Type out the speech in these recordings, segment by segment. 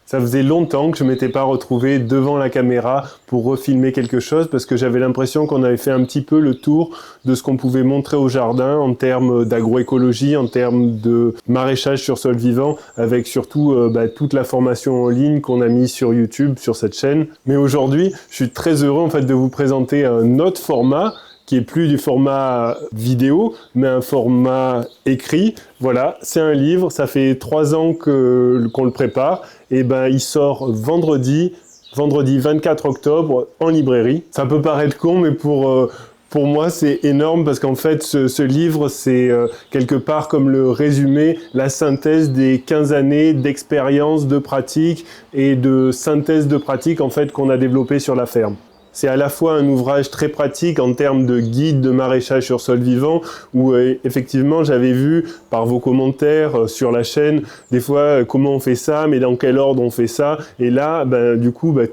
Ça faisait longtemps que je ne m'étais pas retrouvé devant la caméra pour refilmer quelque chose parce que j'avais l'impression qu'on avait fait un petit peu le tour de ce qu'on pouvait montrer au jardin en termes d'agroécologie, en termes de maraîchage sur sol vivant, avec surtout toute la formation en ligne qu'on a mise sur YouTube, sur cette chaîne. Mais aujourd'hui, je suis très heureux en fait de vous présenter un autre format qui est plus du format vidéo, mais un format écrit. Voilà, c'est un livre, ça fait 3 ans qu'on le prépare, et il sort vendredi 24 octobre en librairie. Ça peut paraître con, mais pour moi, c'est énorme parce qu'en fait, ce livre, c'est quelque part comme le résumé, la synthèse des 15 années d'expérience, de pratique et de synthèse de pratique en fait qu'on a développé sur la ferme. C'est à la fois un ouvrage très pratique en termes de guide de maraîchage sur sol vivant où effectivement j'avais vu par vos commentaires sur la chaîne des fois comment on fait ça, mais dans quel ordre on fait ça. Et là,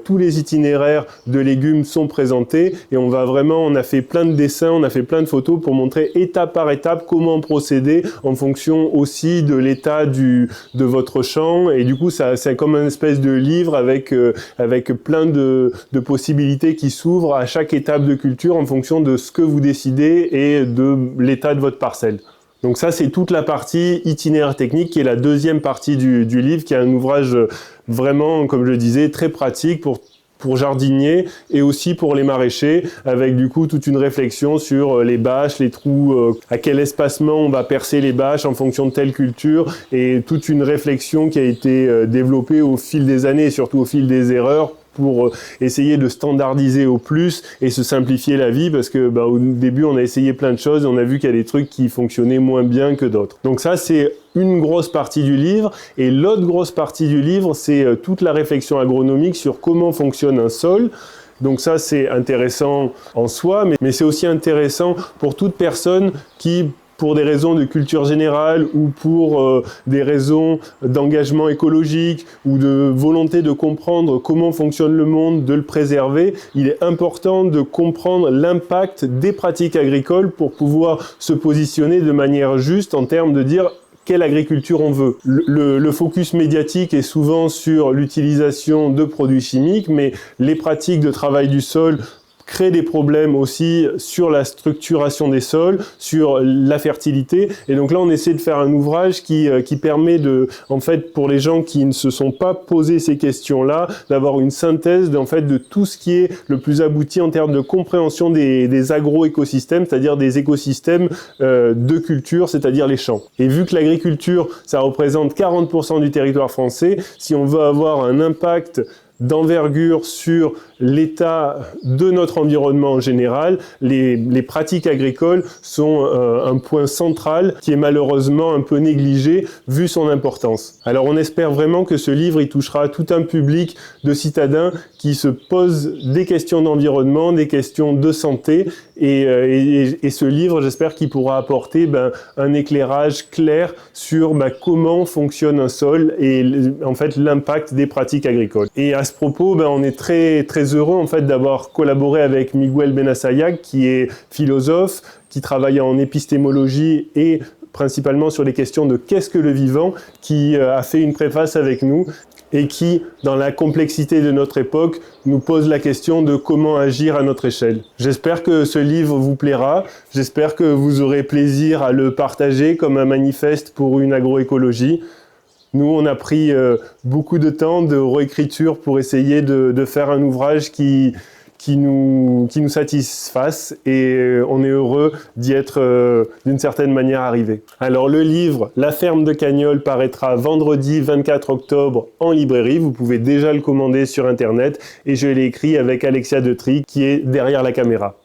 tous les itinéraires de légumes sont présentés et on a fait plein de dessins, on a fait plein de photos pour montrer étape par étape comment procéder en fonction aussi de l'état de votre champ. Et du coup, c'est comme une espèce de livre avec plein de possibilités qui s'ouvre à chaque étape de culture en fonction de ce que vous décidez et de l'état de votre parcelle. Donc ça, c'est toute la partie itinéraire technique qui est la deuxième partie du livre, qui est un ouvrage vraiment, comme je le disais, très pratique pour jardiniers et aussi pour les maraîchers, avec du coup toute une réflexion sur les bâches, les trous, à quel espacement on va percer les bâches en fonction de telle culture, et toute une réflexion qui a été développée au fil des années et surtout au fil des erreurs pour essayer de standardiser au plus et se simplifier la vie, parce que au début on a essayé plein de choses et on a vu qu'il y a des trucs qui fonctionnaient moins bien que d'autres. Donc ça, c'est une grosse partie du livre, et l'autre grosse partie du livre, c'est toute la réflexion agronomique sur comment fonctionne un sol. Donc ça, c'est intéressant en soi, mais c'est aussi intéressant pour toute personne qui, pour des raisons de culture générale ou pour des raisons d'engagement écologique ou de volonté de comprendre comment fonctionne le monde, de le préserver, il est important de comprendre l'impact des pratiques agricoles pour pouvoir se positionner de manière juste en termes de dire quelle agriculture on veut. Le focus médiatique est souvent sur l'utilisation de produits chimiques, mais les pratiques de travail du sol crée des problèmes aussi sur la structuration des sols, sur la fertilité. Et donc là, on essaie de faire un ouvrage qui permet en fait, pour les gens qui ne se sont pas posé ces questions-là, d'avoir une synthèse de tout ce qui est le plus abouti en termes de compréhension des agro-écosystèmes, c'est-à-dire des écosystèmes de culture, c'est-à-dire les champs. Et vu que l'agriculture, ça représente 40% du territoire français, si on veut avoir un impact d'envergure sur l'état de notre environnement en général, les pratiques agricoles sont un point central qui est malheureusement un peu négligé vu son importance. Alors on espère vraiment que ce livre il touchera tout un public de citadins qui se posent des questions d'environnement, des questions de santé, et ce livre, j'espère qu'il pourra apporter un éclairage clair sur comment fonctionne un sol et en fait l'impact des pratiques agricoles. Et à ce propos, on est très très heureux en fait d'avoir collaboré avec Miguel Benassayag, qui est philosophe, qui travaille en épistémologie et principalement sur les questions de qu'est-ce que le vivant, qui a fait une préface avec nous et qui, dans la complexité de notre époque, nous pose la question de comment agir à notre échelle. J'espère que ce livre vous plaira, j'espère que vous aurez plaisir à le partager comme un manifeste pour une agroécologie. Nous, on a pris beaucoup de temps de réécriture pour essayer de faire un ouvrage qui nous satisfasse, et on est heureux d'y être d'une certaine manière arrivé. Alors le livre La ferme de Cagnols paraîtra vendredi 24 octobre en librairie. Vous pouvez déjà le commander sur internet, et je l'ai écrit avec Alexia Detry qui est derrière la caméra.